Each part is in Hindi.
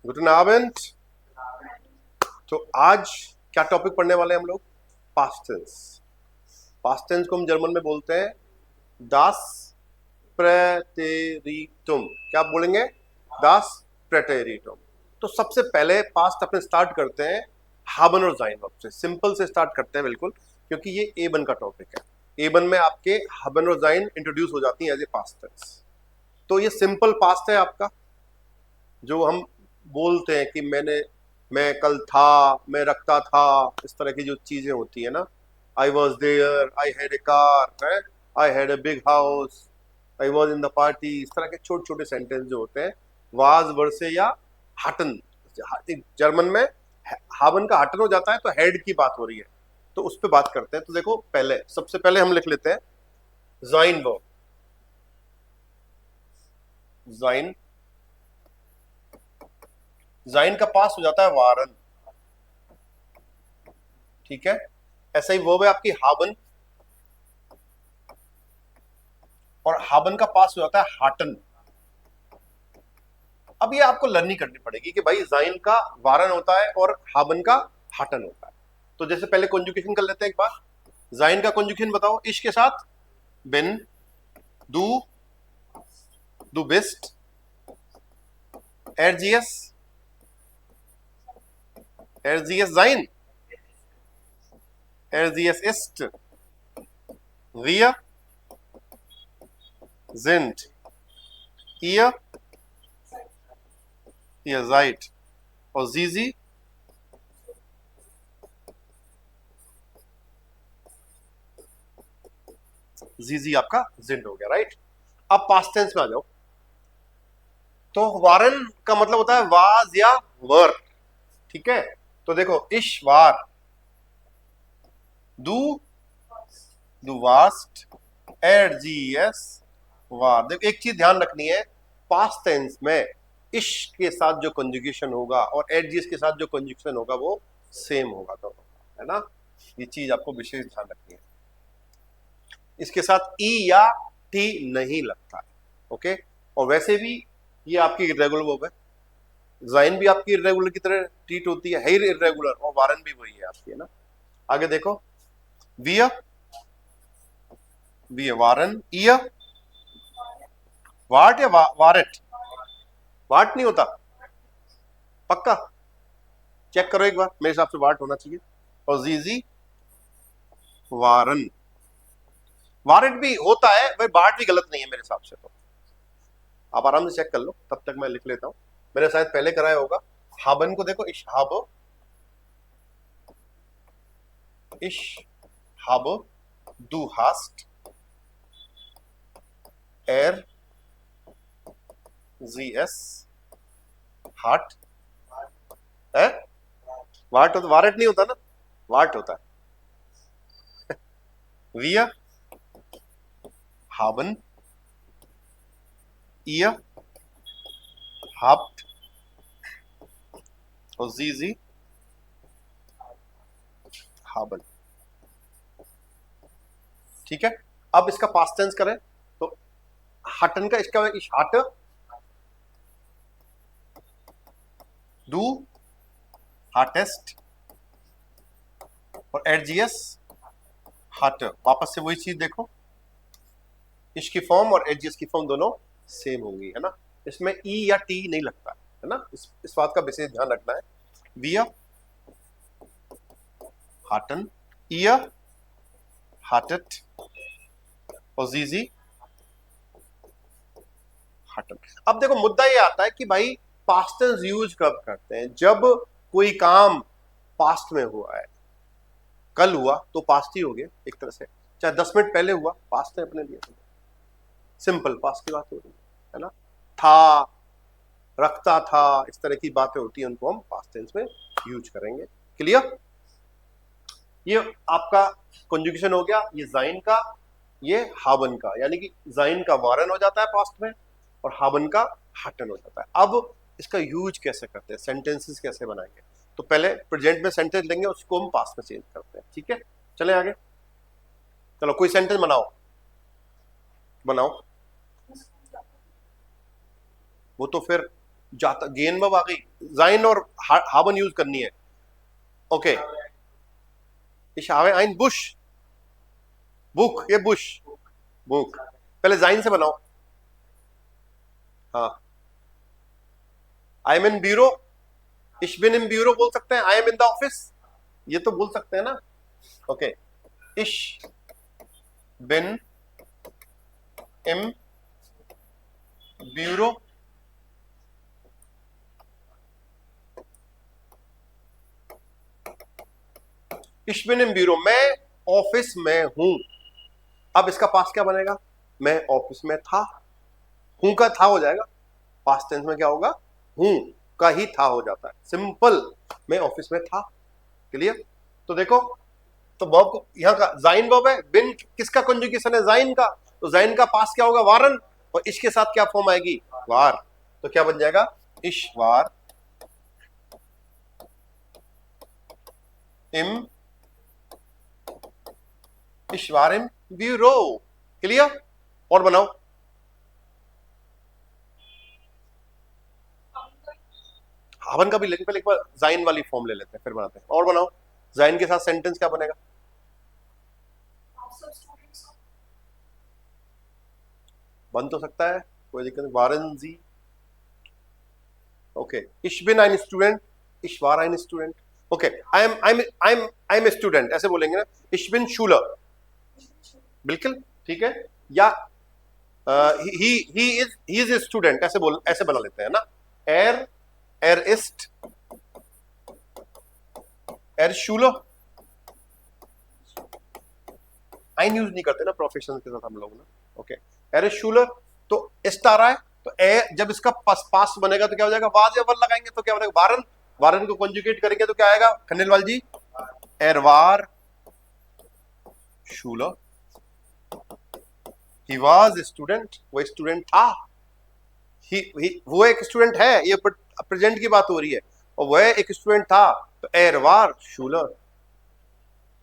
गुड नाबेंट। तो आज क्या टॉपिक पढ़ने वाले हैं हम लोग? Past tense. पास्ट टेंस को हम जर्मन में बोलते हैं दास प्रेटेरिटुम। क्या बोलेंगे? दास प्रेटेरिटुम। तो सबसे पहले पास्ट अपने स्टार्ट करते हैं हाबन और जाइन वर्ब से। सिंपल से स्टार्ट करते हैं बिल्कुल, क्योंकि ये ए वन का टॉपिक है। ए वन में आपके हाबन और जाइन इंट्रोड्यूस हो जाती हैं एज ए पास्ट टेंस। तो ये सिंपल पास्ट है आपका, जो हम बोलते हैं कि मैं कल था, मैं रखता था, इस तरह की जो चीजें होती है ना, I was there, I had a car है, I had a big house, I was in the party, इस तरह के छोटे छोटे सेंटेंस जो होते हैं वाज वर्से या हटन। जर्मन में हावन का हटन हो जाता है तो हेड की बात हो रही है, तो उस पर बात करते हैं। तो देखो, पहले सबसे पहले हम लिख लेते हैं जाइन वर्ब। जाइन, जाइन का पास हो जाता है वारन, ठीक है। ऐसा ही वर्ब है आपकी हाबन, और हाबन का पास हो जाता है हाटन। अब ये आपको लर्निंग करनी पड़ेगी कि भाई जाइन का वारन होता है और हाबन का हाटन होता है। तो जैसे पहले कॉन्जुगेशन कर लेते हैं एक बार। जाइन का कॉन्जुगेशन बताओ। इश के साथ बिन, दू, दू बिस्ट, एरजीएस, एरजीएस जाइन, एरजीएस ist, wir sind, ihr, ihr seid, और जीजी जीजी आपका जिंड हो गया, राइट। अब पास्ट टेंस में आ जाओ। तो वारन का मतलब होता है वाज या वर, ठीक है। तो देखो, इश वार, दू, दू वास्ट, एरजीएस वार। देखो एक चीज ध्यान रखनी है, पास्ट टेंस में इश के साथ जो कंजुगेशन होगा और एरजीएस के साथ जो कंजुगेशन होगा वो सेम होगा दोनों, है ना। ये चीज आपको विशेष ध्यान रखनी है। इसके साथ ई या टी नहीं लगता है, ओके। और वैसे भी ये आपकी इरेगुलर वर्ब है। जाइन भी आपकी इरेगुलर की तरह ट्रीट होती है ही इरेगुलर, और वारन भी वही है आपकी, है ना। आगे देखो, विय, विय वारन, ईय, वाट या वारेट? वाट नहीं होता, पक्का चेक करो एक बार, मेरे हिसाब से वाट होना चाहिए। और जीजी वारन, वारेट भी होता है भाई, बाट भी गलत नहीं है मेरे हिसाब से। तो आप आराम से चेक कर लो, तब तक मैं लिख लेता हूं। मैंने शायद पहले कराया होगा। हाबन को देखो, इश हाबो, इश हाबो, दू हास्ट, एर जी एस हार्ट है। वाट होता, वारेट नहीं होता ना, वाट होता है। विया हाबन, ईय हाप्ट, और जी हाबन, ठीक है। अब इसका पास्ट टेंस करें तो हटन का, इसका इश हट, दू हार्टेस्ट, और एरजीएस हट। वापस से वही चीज देखो, इश की फॉर्म और एरजीएस की फॉर्म दोनों सेम होंगी, है ना। इसमें ई या टी नहीं लगता है ना, इस बात का विशेष ध्यान रखना है। विया हाटन, ईय हार्टेट, और जीजी हटन। अब देखो, मुद्दा ये आता है कि भाई पास्ट टेंस यूज कब करते हैं? जब कोई काम पास्ट में हुआ है, कल हुआ तो पास्ट ही हो गया एक तरह से, चाहे 10 मिनट पहले हुआ पास्ट है अपने लिए, सिंपल पास्ट की बात हो रही है ना। था, रखता था, इस तरह की बातें होती हैं, उनको हम पास्ट टेंस में यूज करेंगे। क्लियर? ये आपका कंजुगेशन हो गया, ये जाइन का, ये हावन का, यानी कि जाइन का वारन हो जाता है पास्ट में और हावन का हाटन हो जाता है। अब इसका यूज कैसे करते हैं, सेंटेंसेस कैसे बनाएंगे? तो पहले प्रेजेंट में सेंटेंस लेंगे, उसको हम पास्ट में चेंज करते हैं, ठीक है। चले आगे, चलो कोई सेंटेंस बनाओ, बनाओ। वो तो फिर जाता, गेन वर्ब आ गई, जाइन और हाबन यूज करनी है। ओके, इश हावे ein बुश, बुक, ये बुश, बुक, पहले जाइन से बनाओ। हाँ, आई एम इन ब्यूरो, इश बिन इन ब्यूरो बोल सकते हैं, I am in the office, ये तो बोल सकते हैं ना। ओके, इश बिन इम ब्यूरो, इश बिन इन ब्यूरो, मैं ऑफिस में हूं। अब इसका पास्ट क्या बनेगा, मैं ऑफिस में था, हूं का था हो जाएगा, पास्ट टेंस में क्या होगा, हूं का ही था हो जाता है, सिंपल, मैं ऑफिस में था। क्लियर? तो देखो, तो वर्ब यहाँ का जाइन वर्ब है, बिन किसका कंजुगेशन है, जाइन का, तो जाइन का पास्ट क्या होगा, वारन, और इश के साथ क्या फॉर्म आएगी, वार, तो क्या बन जाएगा, इश वार इम, इश वार इम ब्यूरो। क्लियर? और बनाओ, हावन का भी, लेकिन पहले एक बार जाइन वाली फॉर्म ले लेते हैं फिर बनाते हैं। और बनाओ, जाइन के साथ सेंटेंस क्या बनेगा, बन तो सकता है, कोई दिक्कत नहीं, वारन जी। ओके, इश बिन ein स्टूडेंट, इश वार ein student. Okay, I am student ऐसे बोलेंगे ना, इश बिन शूलर, बिल्कुल ठीक है, या ही इज स्टूडेंट ऐसे बोल, ऐसे बना लेते हैं ना, er ist er शूलर, ein use नहीं करते ना प्रोफेशन के साथ हम लोग ना। ओके, er ist शूलर, तो est आ रहा है, तो ए जब इसका पास्ट बनेगा तो क्या हो जाएगा, वाज या वर लगाएंगे तो क्या बनेगा, वारन, वारन को कंजुगेट करेंगे तो क्या आएगा, खंडेलवाल जी, er war शूलर, he was a student, वो स्टूडेंट था, वो एक स्टूडेंट है, ये प्रेजेंट की बात हो रही है, और वह एक स्टूडेंट था, तो er war शूलर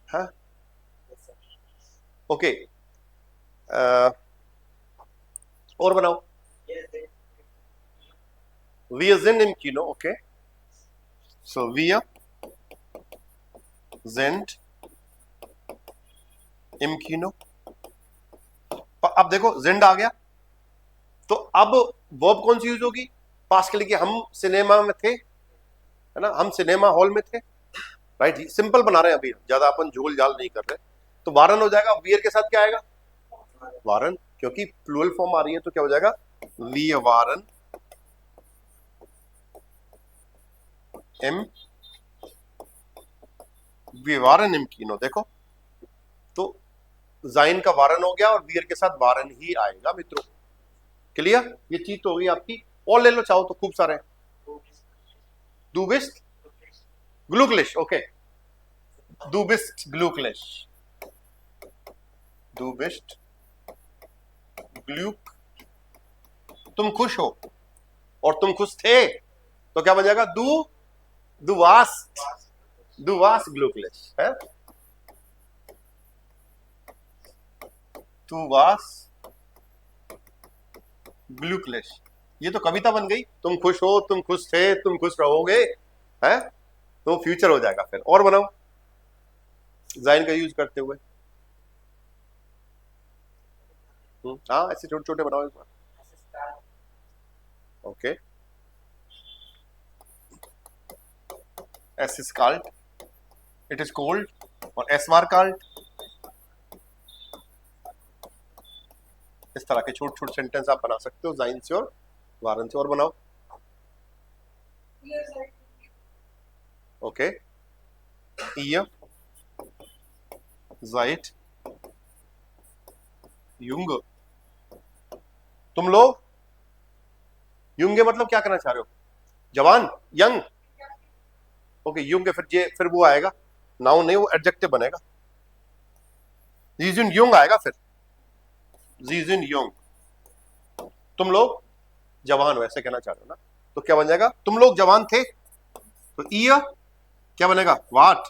है। ओके, और बनाओ, wir sind im Kino, okay, so wir sind im Kino। अब देखो जिंड आ गया, तो अब वर्ब कौन सी यूज होगी, पास्ट के लिए, हम सिनेमा में थे, है ना, हम सिनेमा हॉल में थे, राइट, सिंपल बना रहे हैं अभी, ज्यादा अपन झोल झाल नहीं कर रहे। तो वारन हो जाएगा, वियर के साथ क्या आएगा, वारन, क्योंकि प्लूरल फॉर्म आ रही है तो क्या हो जाएगा, वी वारन एम, वी वारन एम कीनो। देखो, तो जाइन का वारन हो गया और वियर के साथ वारन ही आएगा मित्रों। क्लियर? ये चीज तो होगी आपकी, और ले लो चाहो तो खूब सारे, du bist glücklich, okay, du bist glücklich, du bist glück, तुम खुश हो, और तुम खुश थे, तो क्या बन जाएगा, du warst glücklich, है, du warst glücklich, ये तो कविता बन गई, तुम खुश हो, तुम खुश थे, तुम खुश रहोगे, है, तो फ्यूचर हो जाएगा फिर। और बनाओ, जाइन का यूज करते हुए, हाँ ऐसे छोटे छोटे बनाओ इस बार। ओके, एस इज कॉल्ड, इट इज कोल्ड, और एस वार कॉल्ड, इस तरह के छोटे छोटे सेंटेंस आप बना सकते हो जाइन से और वारन से। और बनाओ, ओके, ihr seid jung, तुम लोग, युंगे मतलब क्या करना चाह रहे हो, जवान, यंग, ओके, युंगे, फिर वो आएगा, नाउन नहीं, वो एडजेक्टिव बनेगा, जी sind jung आएगा फिर, जी sind jung, तुम लोग जवान हो ऐसे कहना चाह रहे हो ना, तो क्या बन जाएगा, तुम लोग जवान थे, तो ihr क्या बनेगा, वाट,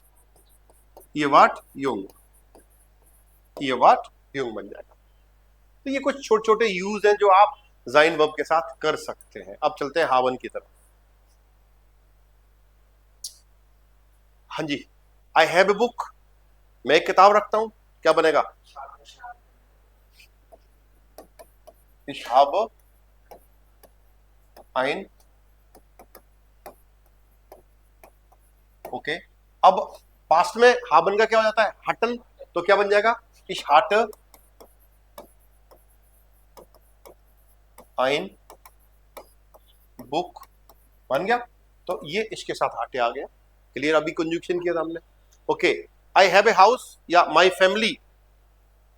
ये वाट युंग, ये वाट युंग बन जाएगा। तो ये कुछ छोटे छोटे यूज हैं जो आप जाइन वर्ब के साथ कर सकते हैं। अब चलते हैं हावन की तरफ। हाँ जी, आई हैव ए बुक, मैं एक किताब रखता हूं, क्या बनेगा? Ich habe ein, okay. अब पास्ट में हाबन का क्या हो जाता है? हटन, तो क्या बन जाएगा? Ich hatte ein बुक, बन गया। तो ये इसके साथ हटे आ गया। क्लियर? अभी कंजूक्शन किया था हमने। Okay, I have a house या my family,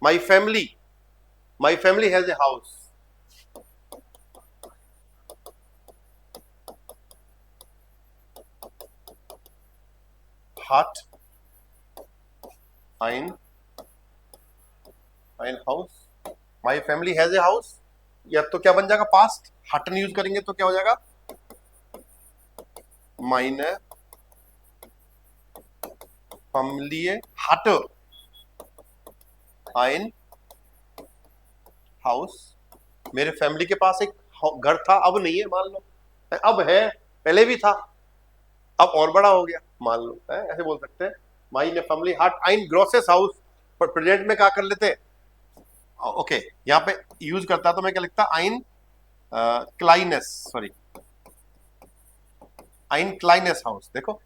my family, my family has a house. hat ein हाउस, my family has a house, या तो क्या बन जाएगा? पास्ट, हटन यूज करेंगे तो क्या हो जाएगा? माइने फैमिली hat ein हाउस, मेरे फैमिली के पास एक घर था, अब नहीं है मान लो, अब है, पहले भी था, अब और बड़ा हो गया मान लो, है? ऐसे बोल सकते हैं। माई ने फैमिली हार्ट आइन ग्रोसेस हाउस, पर प्रेजेंट में क्या कर लेते? ओके, यहाँ पे यूज करता तो मैं क्या लिखता? आइन क्लाइनेस, सॉरी, आइन क्लाइनेस हाउस। देखो,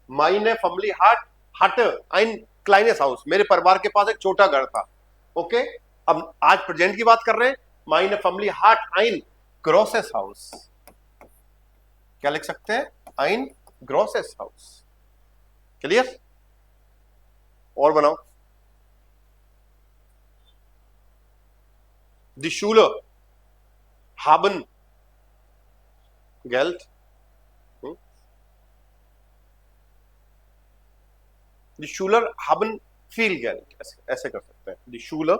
माई ने फैमिली हार्ट हट आइन क्लाइनेस हाउस, मेरे परिवार के पास एक छोटा घर था। ओके, अब आज प्रेजेंट की बात कर रहे हैं। माई ने फैमिली हार्ट आइन ग्रोसेस हाउस, क्या लिख सकते हैं? आइन ग्रोसेस हाउस। क्लियर? और बनाओ। Die Schule haben Geld, die Schüler haben viel Geld, ऐसे कर सकते हैं। Die Schüler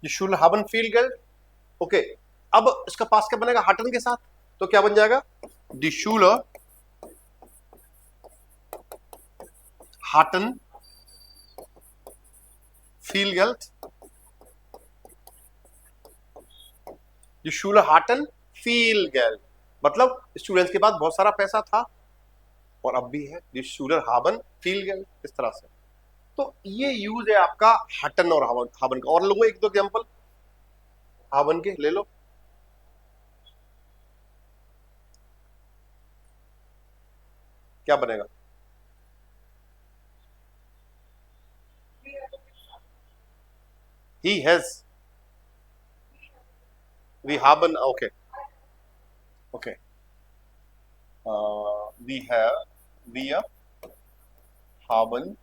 die Schüler haben viel Geld। Okay, अब इसका पास क्या बनेगा? हटन के साथ, तो क्या बन जाएगा? Die Schüler hatten viel Geld, die Schüler hatten viel Geld, मतलब स्टूडेंट्स के पास बहुत सारा पैसा था और अब भी है। Die Schüler haben viel Geld, इस तरह से। तो ये यूज है आपका हटन और हावन का। और लोगों, एक दो एग्जांपल हावन के ले लो। क्या बनेगा? He has, we haben, okay, okay, we haben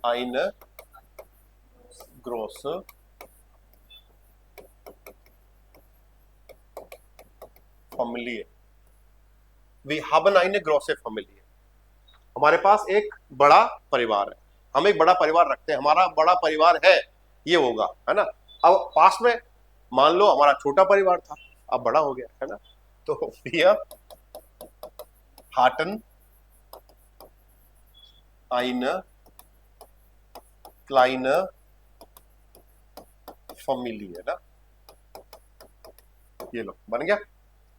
eine große Familie, we haben eine große Familie, हमारे पास एक बड़ा परिवार है, हम एक बड़ा परिवार रखते हैं, हमारा बड़ा परिवार है, ये होगा, है ना। अब पास में मान लो हमारा छोटा परिवार था, अब बड़ा हो गया, है ना। तो wir hatten eine kleine Familie, ना, ये लो बन गया।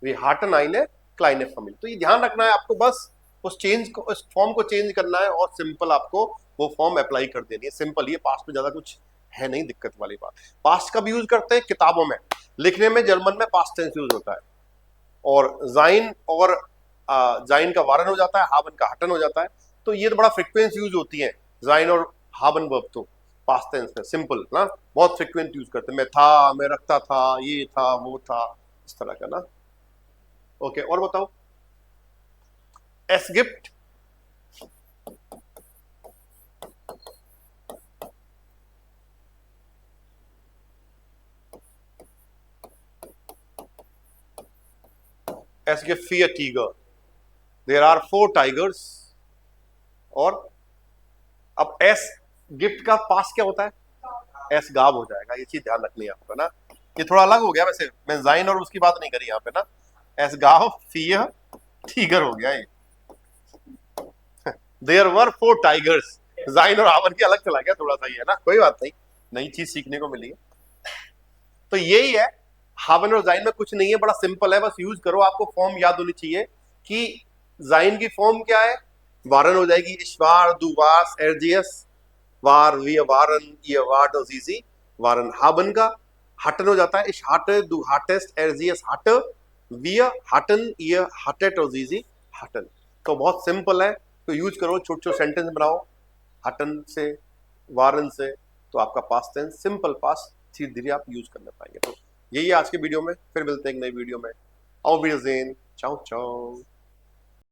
we hatten eine kleine Familie। तो ये ध्यान रखना है आपको, बस उस चेंज को, उस फॉर्म को चेंज करना है और सिंपल आपको वो फॉर्म अप्लाई कर देनी है। सिंपल, ये पास्ट में ज्यादा कुछ है नहीं दिक्कत वाली बात। पास्ट कब यूज करते हैं? किताबों में लिखने में जर्मन में पास्ट टेंस यूज होता है, और जाइन और जाइन का वारन हो जाता है, हावन का हटन हो जाता है। तो ये तो बड़ा फ्रिक्वेंस यूज होती है, जाइन और हावन वर्ब तो पास्ट टेंस में सिंपल ना, बहुत फ्रिक्वेंट यूज करते हैं। मैं था, मैं रखता था, ये था, वो था, इस तरह का ना। ओके, और बताओ। Es gibt es gibt 4 Tiger, there are 4 tigers। और अब एस गिफ्ट का पास क्या होता है? एस गाब हो जाएगा, ये चीज ध्यान रखनी है आपको ना। ये थोड़ा अलग हो गया वैसे, मैं जाइन और उसकी बात नहीं करी यहाँ पे ना। एस गाव 4 टीगर हो गया ये। There were 4 tigers. जाइन और हावन की अलग चला गया थोड़ा सा, ही है ना, कोई बात नहीं, नई चीज सीखने को मिली है। तो यही है, हावन और जाइन में कुछ नहीं है, बड़ा सिंपल है, बस यूज करो। आपको फॉर्म याद होनी चाहिए कि जाइन की फॉर्म क्या है, वारन हो जाएगी इश्वार दुवास एरजियस वार वी वारन ये वार्ड जीजी वारन। हाबन का हटन हो जाता है इश हट दु हाटेस्ट एरजियस हट वी हटन ये हटेट और जीजी हटन। तो बहुत सिंपल है, तो यूज करो, छोटे छोटे सेंटेंस बनाओ हटन से वारन से, तो आपका पास्ट टेंस सिंपल पास्ट धीरे धीरे आप यूज करने पाएंगे। तो यही है आज के वीडियो में, फिर मिलते हैं एक नई वीडियो में। आओ चाओ चाओ।